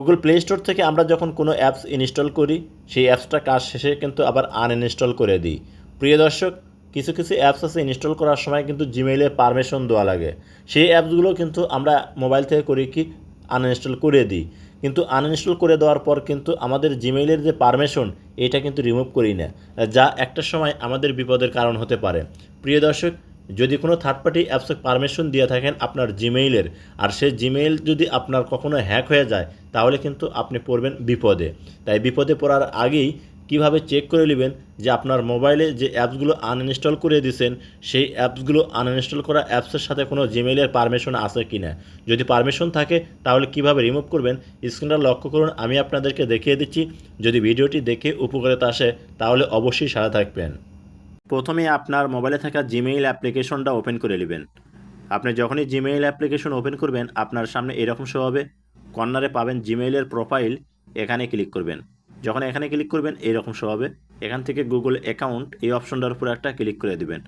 Google play store থেকে আমরা যখন কোনো অ্যাপস ইনস্টল করি সেই অ্যাপসটা কাজ শেষে কিন্তু আবার আনইনস্টল করে দিই। প্রিয় দর্শক, কিছু কিছু অ্যাপস আছে ইনস্টল করার সময় কিন্তু জিমেইলে পারমিশন দেওয়া লাগে। সেই অ্যাপসগুলো কিন্তু আমরা মোবাইল থেকে করি কি আনইনস্টল করে দিই, কিন্তু আনইনস্টল করে দেওয়ার পর কিন্তু আমাদের জিমেইলের যে পারমিশন এটা কিন্তু রিমুভ করি না, যা একটা সময় আমাদের বিপদের কারণ হতে পারে। প্রিয় দর্শক, যদি কোনো থার্ড পার্টি অ্যাপসে পারমিশন দিয়ে থাকেন আপনার জিমেইলের, আর সেই জিমেইল যদি আপনার কখনো হ্যাক হয়ে যায় তাহলে কিন্তু আপনি পড়বেন বিপদে। তাই বিপদে পড়ার আগেই কিভাবে চেক করে নেবেন যে আপনার মোবাইলে যে অ্যাপসগুলো আনইনস্টল করে দিয়েছেন সেই অ্যাপসগুলো আনইনস্টল করা অ্যাপসের সাথে কোনো জিমেইলের পারমিশন আছে কি না। যদি পারমিশন থাকে তাহলে কিভাবে রিমুভ করবেন স্ক্রিনটা লক্ষ্য করুন, আমি আপনাদেরকে দেখিয়ে দিচ্ছি। যদি ভিডিওটি দেখে উপকারিতা আসে তাহলে অবশ্যই সাথে থাকবেন। প্রথমে আপনার মোবাইলে থাকা জিমেইল অ্যাপ্লিকেশনটা ওপেন করে নেবেন। আপনি যখনই জিমেইল অ্যাপ্লিকেশন ওপেন করবেন আপনার সামনে এরকম শো হবে, কর্নারে পাবেন জিমেইলের প্রোফাইল, এখানে ক্লিক করবেন। যখন এখানে ক্লিক করবেন এইরকম শো হবে, এখান থেকে গুগল অ্যাকাউন্ট এই অপশনটার উপর একটা ক্লিক করে দিবেন।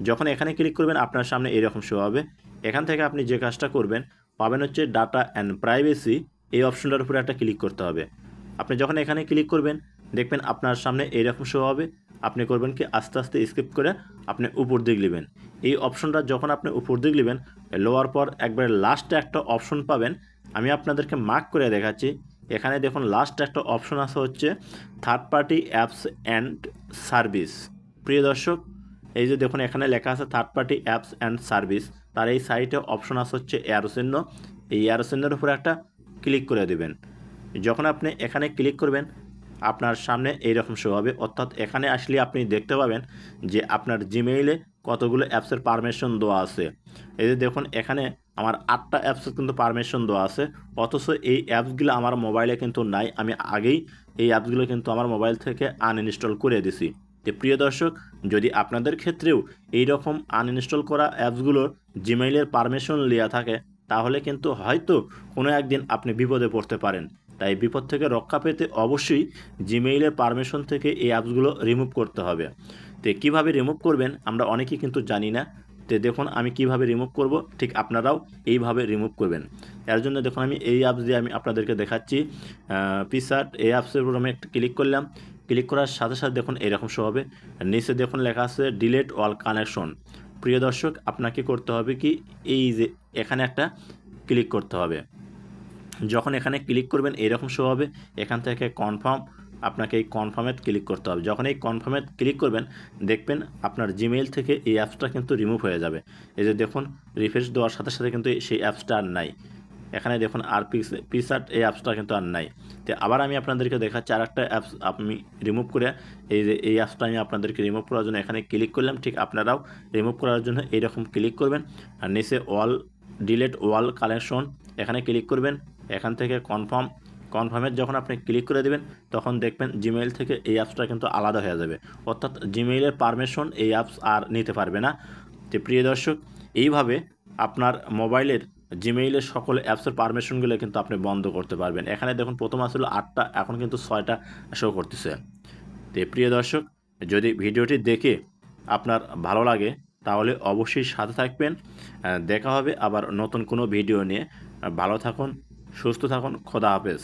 যখন এখানে ক্লিক করবেন আপনার সামনে এরকম শো হবে, এখান থেকে আপনি যে কাজটা করবেন পাবেন হচ্ছে ডাটা অ্যান্ড প্রাইভেসি, এই অপশনটার উপরে একটা ক্লিক করতে হবে। আপনি যখন এখানে ক্লিক করবেন দেখবেন আপনার সামনে এইরকম শো হবে, আপনি করবেন কি আস্তে আস্তে স্কিপ করে আপনি উপর দিক নেবেন। এই অপশনটা যখন আপনি উপর দিক নেবেন লোয়ার পর একবারে লাস্টে একটা অপশন পাবেন, আমি আপনাদেরকে মার্ক করে দেখাচ্ছি। এখানে দেখুন লাস্ট একটা অপশন আছে হচ্ছে third party apps and service. প্রিয় দর্শক, এই যে দেখুন এখানে লেখা আছে third party apps and service, তার এই সাইটে অপশন আছে হচ্ছে অ্যারো চিহ্ন, এই অ্যারো চিহ্নের উপরে একটা ক্লিক করে দেবেন। যখন আপনি এখানে ক্লিক করবেন আপনার সামনে এইরকম শো হবে, অর্থাৎ এখানে আসলে আপনি দেখতে পাবেন যে আপনার জিমেইলে কতগুলো অ্যাপসের পারমিশন দেওয়া আছে। এই যে দেখুন এখানে আমার 8টা অ্যাপসের কিন্তু পারমিশন দেওয়া আছে, অথচ এই অ্যাপসগুলো আমার মোবাইলে কিন্তু নাই। আমি আগেই এই অ্যাপসগুলো কিন্তু আমার মোবাইল থেকে আনইনস্টল করে দিছি। তো প্রিয় দর্শক, যদি আপনাদের ক্ষেত্রেও এই রকম আনইনস্টল করা অ্যাপসগুলোর জিমেইলের পারমিশন নেওয়া থাকে তাহলে কিন্তু হয়তো কোনো একদিন আপনি বিপদে পড়তে পারেন। তাই বিপদ থেকে রক্ষা পেতে অবশ্যই জিমেইলের পারমিশন থেকে এই অ্যাপসগুলো রিমুভ করতে হবে। তো কীভাবে রিমুভ করবেন আমরা অনেকেই কিন্তু জানি না। তো দেখুন আমি কিভাবে রিমুভ করব, ঠিক আপনারাও এইভাবে রিমুভ করবেন। এর জন্য দেখুন আমি এই অ্যাপস দিয়ে আমি আপনাদেরকে দেখাচ্ছি। পিসার্ট এই অ্যাপসের উপর আমি একটা ক্লিক করলাম, ক্লিক করার সাথে সাথে দেখুন এরকম শো হবে, নিচে দেখুন লেখা আছে ডিলেট অল কানেকশন। প্রিয় দর্শক, আপনাকে করতে হবে কি এই যে এখানে একটা ক্লিক করতে হবে। যখন এখানে ক্লিক করবেন এরকম শো হবে, এখান থেকে কনফার্ম, আপনাকে এই কনফার্মে ক্লিক করতে হবে। যখন এই কনফার্মে ক্লিক করবেন দেখবেন আপনার জিমেইল থেকে এই অ্যাপসটা কিন্তু রিমুভ হয়ে যাবে। এই যে দেখুন রিফ্রেশ দেওয়ার সাথে সাথে কিন্তু সেই অ্যাপসটা আর নাই। এখানে দেখুন আর পিসার্ট এই অ্যাপসটা কিন্তু আর নাই। তো আবার আমি আপনাদেরকে দেখাচ্ছি আর একটা অ্যাপস আমি রিমুভ করে, এই যে এই অ্যাপসটা আমি আপনাদেরকে রিমুভ করার জন্য এখানে ক্লিক করলাম, ঠিক আপনারাও রিমুভ করার জন্য এইরকম ক্লিক করবেন আর নিচে অল ডিলেট ওয়াল কালেকশন এখানে ক্লিক করবেন। এখান থেকে কনফার্মের যখন আপনি ক্লিক করে দেবেন তখন দেখবেন জিমেইল থেকে এই অ্যাপসটা কিন্তু আলাদা হয়ে যাবে, অর্থাৎ জিমেইলের পারমিশন এই অ্যাপস আর নিতে পারবে না। তো প্রিয় দর্শক, এইভাবে আপনার মোবাইলের জিমেইলের সকল অ্যাপসের পারমিশনগুলো কিন্তু আপনি বন্ধ করতে পারবেন। এখানে দেখুন প্রথম আসলে 8টা, এখন কিন্তু 6টা শো করতেছে। তো প্রিয় দর্শক, যদি ভিডিওটি দেখে আপনার ভালো লাগে তাহলে অবশ্যই সাথে থাকবেন। দেখা হবে আবার নতুন কোনো ভিডিও নিয়ে। ভালো থাকুন, সুস্থ থাকুন, খোদা হাফেজ।